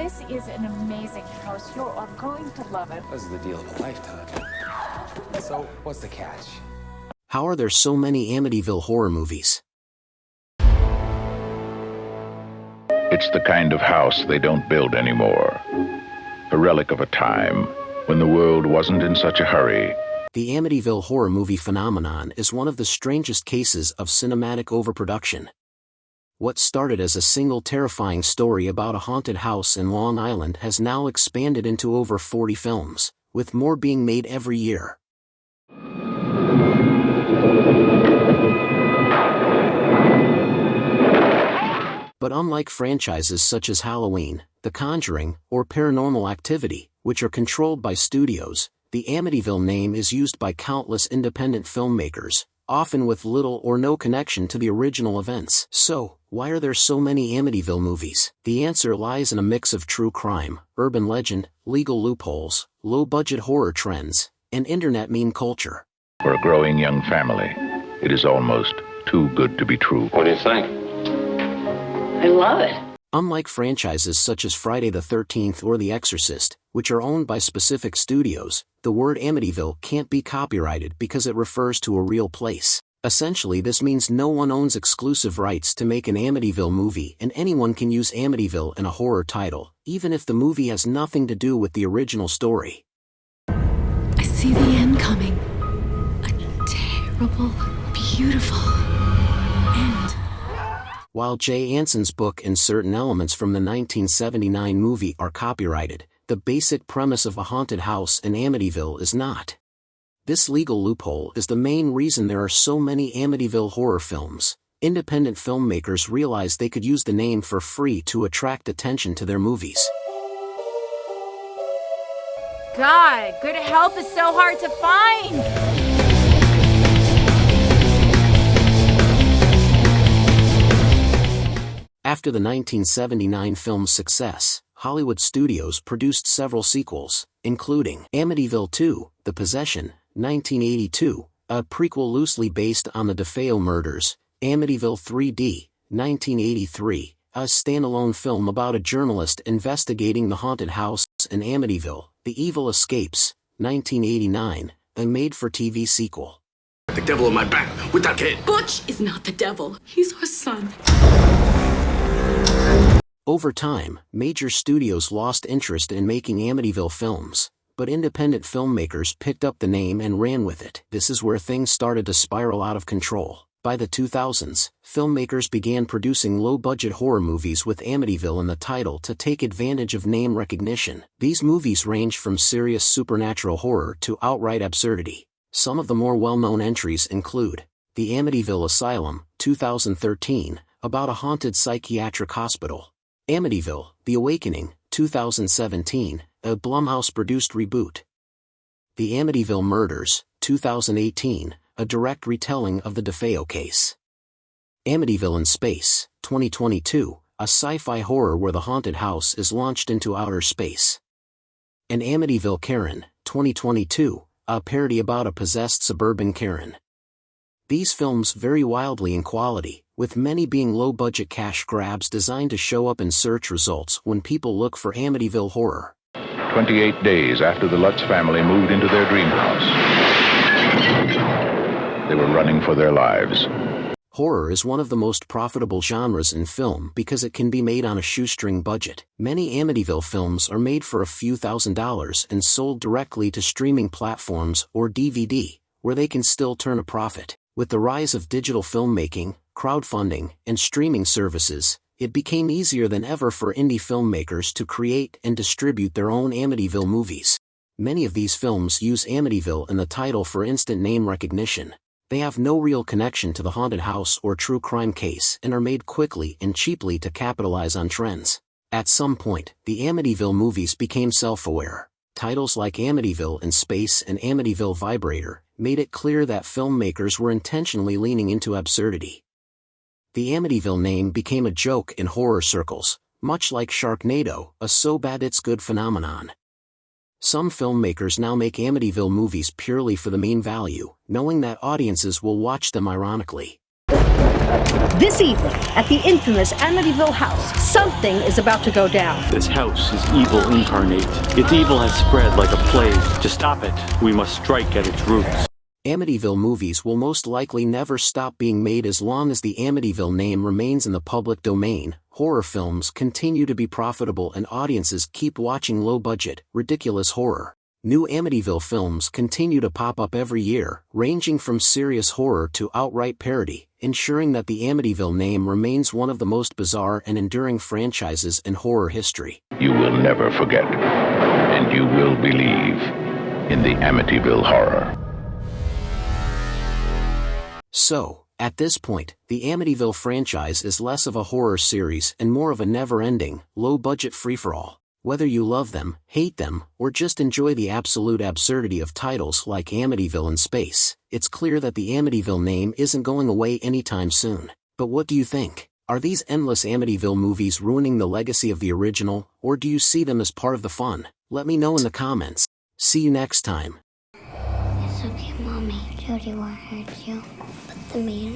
This is an amazing house. You are going to love it. This is the deal of a lifetime. So, what's the catch? How are there so many Amityville horror movies? It's the kind of house they don't build anymore. A relic of a time when the world wasn't in such a hurry. The Amityville horror movie phenomenon is one of the strangest cases of cinematic overproduction. What started as a single terrifying story about a haunted house in Long Island has now expanded into over 40 films, with more being made every year. But unlike franchises such as Halloween, The Conjuring, or Paranormal Activity, which are controlled by studios, the Amityville name is used by countless independent filmmakers, often with little or no connection to the original events. So, why are there so many Amityville movies? The answer lies in a mix of true crime, urban legend, legal loopholes, low-budget horror trends, and internet meme culture. For a growing young family, it is almost too good to be true. What do you think? I love it. Unlike franchises such as Friday the 13th or The Exorcist, which are owned by specific studios, the word Amityville can't be copyrighted because it refers to a real place. Essentially, this means no one owns exclusive rights to make an Amityville movie, and anyone can use Amityville in a horror title, even if the movie has nothing to do with the original story. I see the end coming. A terrible, beautiful end. While Jay Anson's book and certain elements from the 1979 movie are copyrighted, the basic premise of a haunted house in Amityville is not. This legal loophole is the main reason there are so many Amityville horror films. Independent filmmakers realized they could use the name for free to attract attention to their movies. God, good help is so hard to find. After the 1979 film's success, Hollywood studios produced several sequels, including Amityville 2, The Possession, 1982, a prequel loosely based on the DeFeo murders, Amityville 3D, 1983, a standalone film about a journalist investigating the haunted house in Amityville, The Evil Escapes, 1989, a made-for-TV sequel. The devil on my back with that kid. Butch is not the devil. He's our son. Over time, major studios lost interest in making Amityville films, but independent filmmakers picked up the name and ran with it. This is where things started to spiral out of control. By the 2000s, filmmakers began producing low-budget horror movies with Amityville in the title to take advantage of name recognition. These movies range from serious supernatural horror to outright absurdity. Some of the more well-known entries include The Amityville Asylum, 2013, about a haunted psychiatric hospital. Amityville, The Awakening, 2017, a Blumhouse-produced reboot. The Amityville Murders, 2018, a direct retelling of the DeFeo case. Amityville in Space, 2022, a sci-fi horror where the haunted house is launched into outer space. And Amityville Karen, 2022, a parody about a possessed suburban Karen. These films vary wildly in quality, with many being low-budget cash grabs designed to show up in search results when people look for Amityville horror. 28 days after the Lutz family moved into their dream house, they were running for their lives. Horror is one of the most profitable genres in film because it can be made on a shoestring budget. Many Amityville films are made for a few $1,000s and sold directly to streaming platforms or DVD, where they can still turn a profit. With the rise of digital filmmaking, crowdfunding, and streaming services, it became easier than ever for indie filmmakers to create and distribute their own Amityville movies. Many of these films use Amityville in the title for instant name recognition. They have no real connection to the haunted house or true crime case and are made quickly and cheaply to capitalize on trends. At some point, the Amityville movies became self-aware. Titles like Amityville in Space and Amityville Vibrator made it clear that filmmakers were intentionally leaning into absurdity. The Amityville name became a joke in horror circles, much like Sharknado, a so-bad-it's-good phenomenon. Some filmmakers now make Amityville movies purely for the meme value, knowing that audiences will watch them ironically. This evening, at the infamous Amityville house, something is about to go down. This house is evil incarnate. Its evil has spread like a plague. To stop it, we must strike at its roots. Amityville movies will most likely never stop being made as long as the Amityville name remains in the public domain. Horror films continue to be profitable and audiences keep watching low-budget, ridiculous horror. New Amityville films continue to pop up every year, ranging from serious horror to outright parody, ensuring that the Amityville name remains one of the most bizarre and enduring franchises in horror history. You will never forget, and you will believe in the Amityville horror. So, at this point, the Amityville franchise is less of a horror series and more of a never-ending, low-budget free-for-all. Whether you love them, hate them, or just enjoy the absolute absurdity of titles like Amityville in Space, it's clear that the Amityville name isn't going away anytime soon. But what do you think? Are these endless Amityville movies ruining the legacy of the original, or do you see them as part of the fun? Let me know in the comments. See you next time. It's okay, Mommy. Jody won't hurt you. But the man